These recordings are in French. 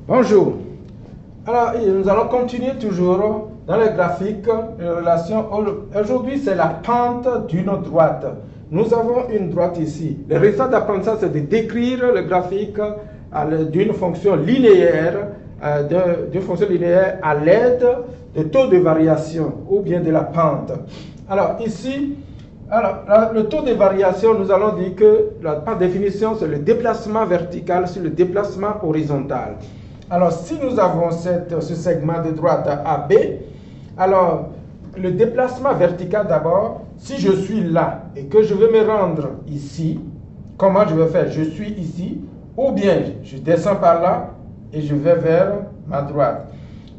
Bonjour. Alors, nous allons continuer toujours dans les graphiques, les relations. Aujourd'hui, c'est la pente d'une droite. Nous avons une droite ici. Le résultat d'apprentissage, c'est de décrire le graphique d'une fonction linéaire, à l'aide de taux de variation ou bien de la pente. Alors, ici, le taux de variation, nous allons dire que, par définition, c'est le déplacement vertical sur le déplacement horizontal. Alors, si nous avons ce segment de droite AB, alors, le déplacement vertical d'abord, si je suis là et que je veux me rendre ici, comment je vais faire? Je suis ici, ou bien je descends par là et je vais vers ma droite.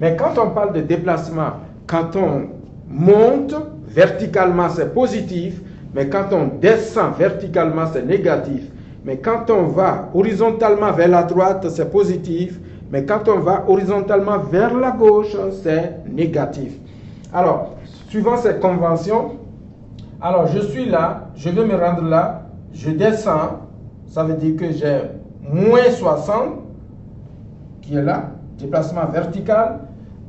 Mais quand on parle de déplacement, quand on monte verticalement, c'est positif, mais quand on descend verticalement, c'est négatif. Mais quand on va horizontalement vers la droite, c'est positif. Mais quand on va horizontalement vers la gauche, c'est négatif. Alors, suivant cette convention, alors je suis là, je vais me rendre là, je descends, ça veut dire que j'ai moins 60, qui est là, déplacement vertical,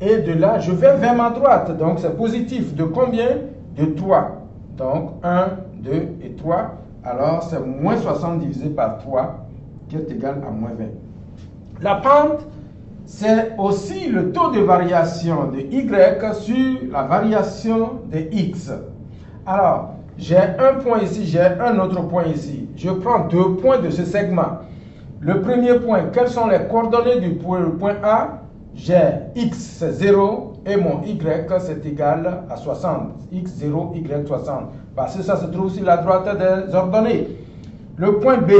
et de là, je vais vers ma droite, donc c'est positif. De combien? De 3. Donc, 1, 2 et 3, alors c'est moins 60 divisé par 3, qui est égal à moins 20. La pente, c'est aussi le taux de variation de Y sur la variation de X. Alors, j'ai un point ici, j'ai un autre point ici. Je prends deux points de ce segment. Le premier point, quelles sont les coordonnées du point A? J'ai X, c'est 0, et mon Y, c'est égal à 60. X, 0, Y, 60. Parce que ça se trouve sur la droite des ordonnées. Le point B,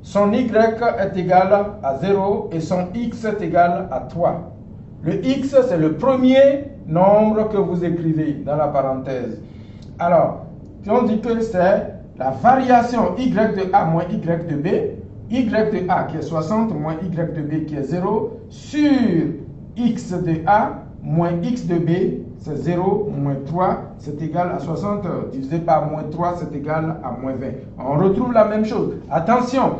son Y est égal à 0 et son X est égal à 3. Le X, c'est le premier nombre que vous écrivez dans la parenthèse. Alors, on dit que c'est la variation Y de A moins Y de B, Y de A qui est 60 moins Y de B qui est 0, sur X de A moins X de B, c'est 0 moins 3, c'est égal à 60 divisé par moins 3, c'est égal à moins 20. On retrouve la même chose. Attention,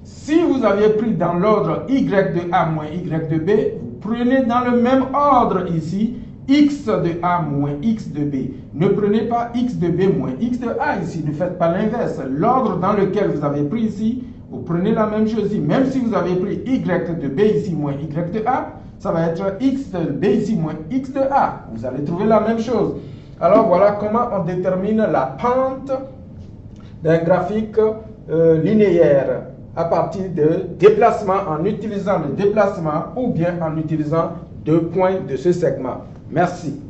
si vous aviez pris dans l'ordre Y de A moins Y de B, vous prenez dans le même ordre ici, X de A moins X de B. Ne prenez pas X de B moins X de A ici, ne faites pas l'inverse. L'ordre dans lequel vous avez pris ici, vous prenez la même chose ici. Même si vous avez pris Y de B ici moins Y de A, ça va être X de B ici moins X de A. Vous allez trouver la même chose. Alors voilà comment on détermine la pente d'un graphique linéaire à partir de déplacement en utilisant le déplacement ou bien en utilisant deux points de ce segment. Merci.